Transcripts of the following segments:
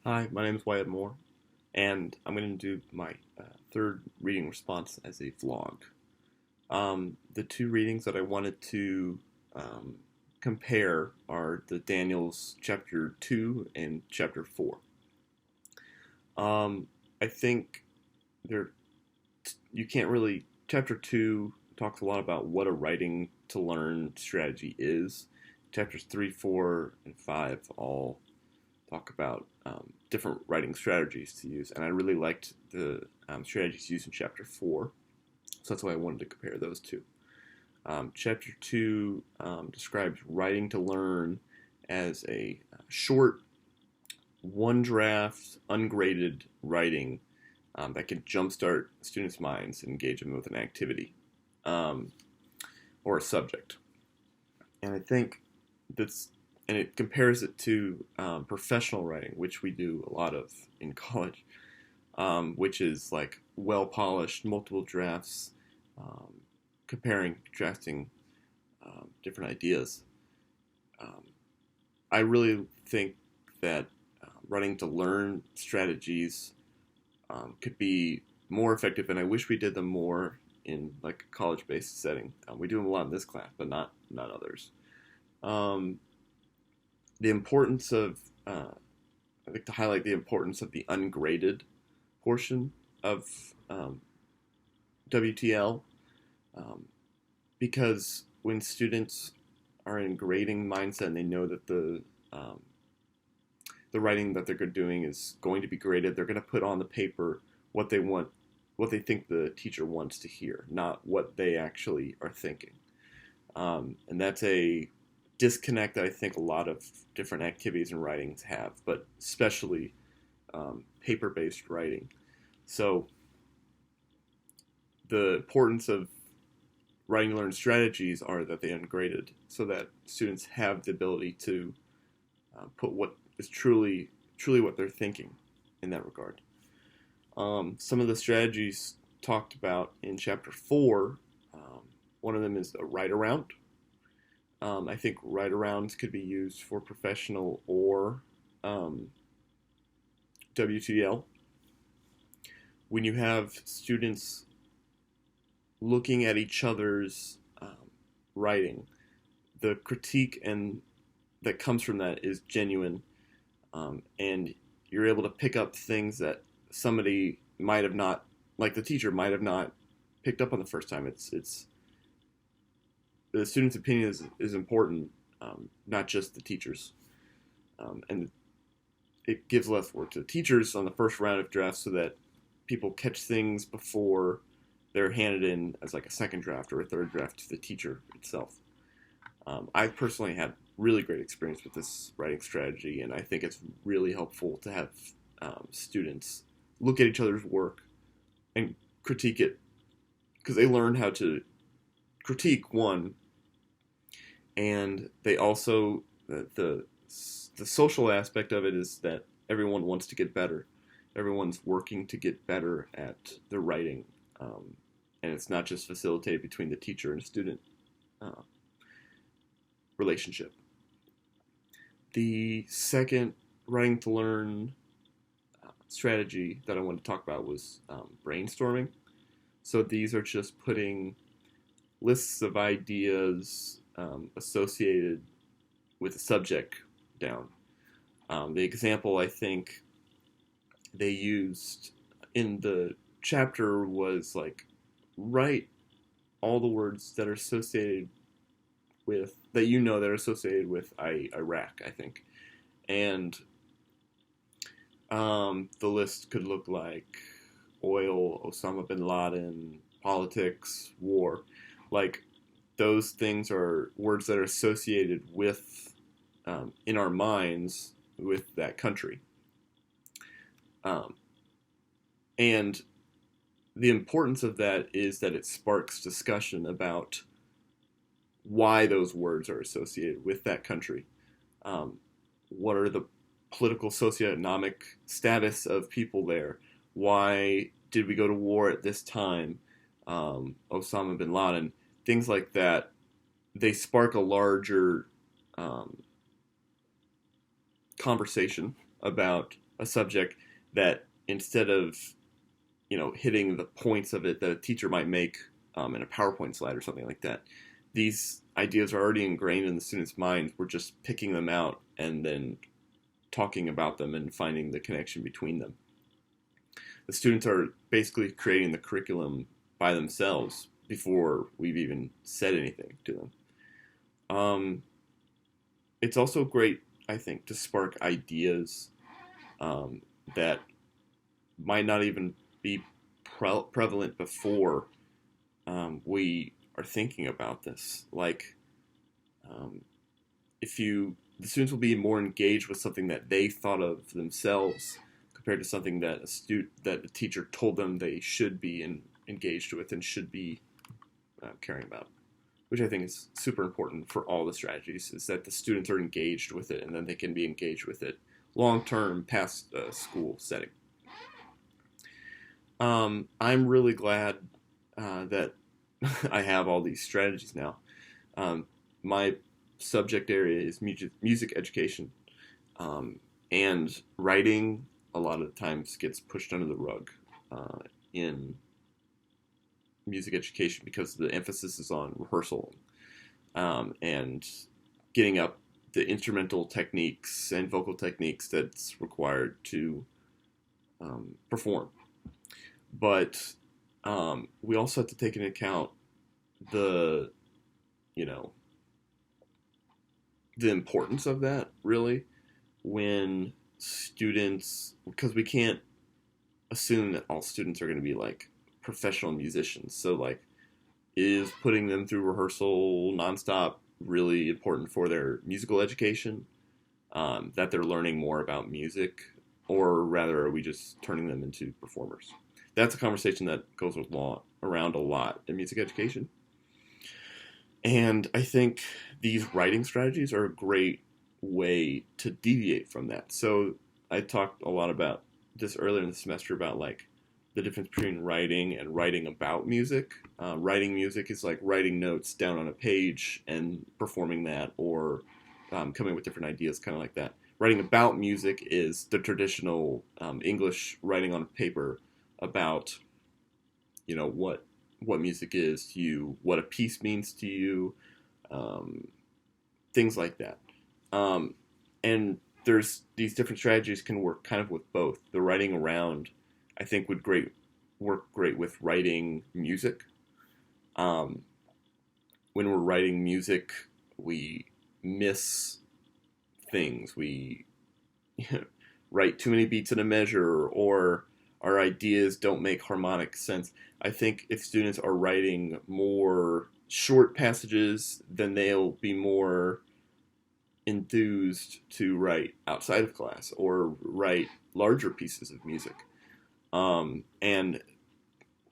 Hi, my name is Wyatt Moore, and I'm going to do my third reading response as a vlog. The two readings that I wanted to um, compare are the Daniels chapter 2 and chapter 4. I think there you can't really. Chapter 2 talks a lot about what a writing to learn strategy is. Chapters 3, 4, and 5 all talk about different writing strategies to use, and I really liked the strategies used in Chapter 4, so that's why I wanted to compare those two. Chapter 2 describes writing to learn as a short, one draft, ungraded writing that can jumpstart students' minds and engage them with an activity um, or a subject. And I think that's and it compares it to professional writing, which we do a lot of in college, which is like well polished, multiple drafts, um, comparing, contrasting different ideas. Um, I really think that running to learn strategies could be more effective, and I wish we did them more in like a college-based setting. We do them a lot in this class, but not others. Um, the importance of I think to highlight the importance of the ungraded portion of WTL, um, because when students are in grading mindset and they know that the writing that they're doing is going to be graded, they're going to put on the paper what they want, what they think the teacher wants to hear, not what they actually are thinking. And that's a disconnect that I think a lot of different activities and writings have, but especially paper-based writing. So the importance of writing to learn strategies are that they are ungraded, so that students have the ability to put what is truly what they're thinking in that regard. Some of the strategies talked about in chapter 4, one of them is a write around. I think write arounds could be used for professional or WTL. When you have students looking at each other's writing, the critique and that comes from that is genuine, and you're able to pick up things that somebody might have not, like the teacher might have not picked up on the first time. It's the student's opinion is important, not just the teacher's, and it gives less work to the teachers on the first round of drafts so that people catch things before they're handed in as like a second draft or a third draft to the teacher itself. I personally had really great experience with this writing strategy, and I think it's really helpful to have students look at each other's work and critique it, because they learn how to critique one, and they also the social aspect of it is that everyone wants to get better. Everyone's working to get better at their writing, and it's not just facilitated between the teacher and student uh, relationship. The second writing to learn strategy that I wanted to talk about was brainstorming. So these are just putting lists of ideas associated with a subject down. The example I think they used in the chapter was like write all the words that are associated with that are associated with Iraq, I think, and the list could look like oil, Osama bin Laden, politics, war. Like those things are words that are associated with in our minds with that country. Um, and the importance of that is that it sparks discussion about why those words are associated with that country. Um, what are the political socioeconomic status of people there? Why did we go to war at this time? Osama bin Laden, things like that. They spark a larger um, conversation about a subject that instead of hitting the points of it that a teacher might make in a PowerPoint slide or something like that, these ideas are already ingrained in the student's mind. We're just picking them out and then talking about them and finding the connection between them. The students are basically creating the curriculum by themselves before we've even said anything to them. It's also great, I think, to spark ideas that might not even be prevalent before we are thinking about this. Like, the students will be more engaged with something that they thought of themselves compared to something that a teacher told them they should be engaged with and should be caring about, which I think is super important for all the strategies, is that the students are engaged with it and then they can be engaged with it long-term past the school setting. I'm really glad that I have all these strategies now. My subject area is music education, and writing a lot of the times gets pushed under the rug in music education because the emphasis is on rehearsal and getting up the instrumental techniques and vocal techniques that's required to perform. But we also have to take into account the importance of that, really, when students, because we can't assume that all students are going to be like professional musicians. So like, is putting them through rehearsal nonstop really important for their musical education, that they're learning more about music, or rather are we just turning them into performers? That's a conversation that goes around a lot in music education. And I think these writing strategies are a great way to deviate from that. So I talked a lot about this earlier in the semester about like the difference between writing and writing about music. Writing music is like writing notes down on a page and performing that, or coming with different ideas, kind of like that. Writing about music is the traditional English writing on paper about, what music is to you, what a piece means to you, things like that. And there's these different strategies can work kind of with both. The writing around, I think, would work great with writing music. When we're writing music, we miss things. We write too many beats in a measure, or our ideas don't make harmonic sense. I think if students are writing more short passages, then they'll be more enthused to write outside of class or write larger pieces of music. And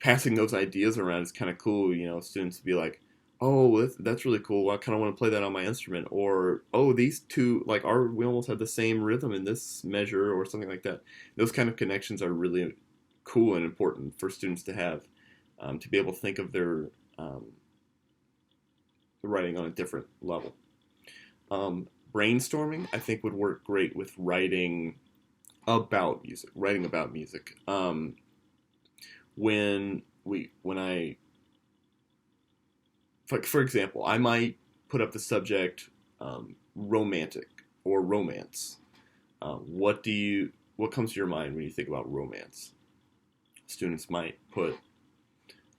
passing those ideas around is kind of cool. Students be like, oh, that's really cool. I kind of want to play that on my instrument. Or, oh, these two, like, we almost have the same rhythm in this measure, or something like that. Those kind of connections are really cool and important for students to have, to be able to think of their writing on a different level. Brainstorming, I think, would work great with writing about music. For example, I might put up the subject romantic or romance. What comes to your mind when you think about romance? Students might put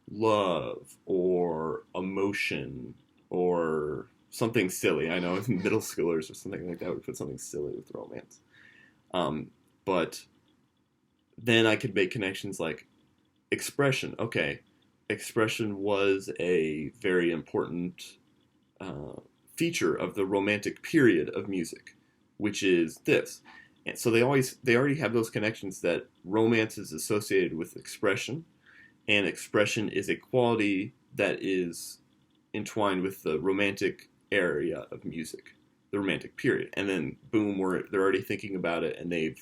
love or emotion or something silly. I know middle schoolers or something like that would put something silly with romance. But then I could make connections like expression. Okay, expression was a very important feature of the romantic period of music, which is this. And so they already have those connections that romance is associated with expression, and expression is a quality that is entwined with the romantic area of music, the romantic period. And then boom, they're already thinking about it, and they've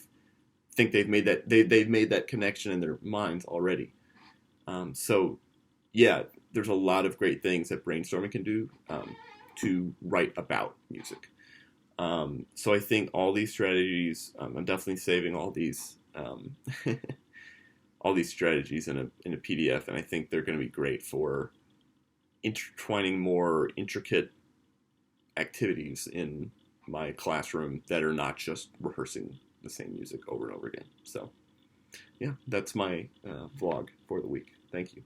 made that connection in their minds already. So yeah, there's a lot of great things that brainstorming can do to write about music. So I think all these strategies, I'm definitely saving all these all these strategies in a PDF, and I think they're going to be great for intertwining more intricate activities in my classroom that are not just rehearsing the same music over and over again. So, yeah, that's my vlog for the week. Thank you.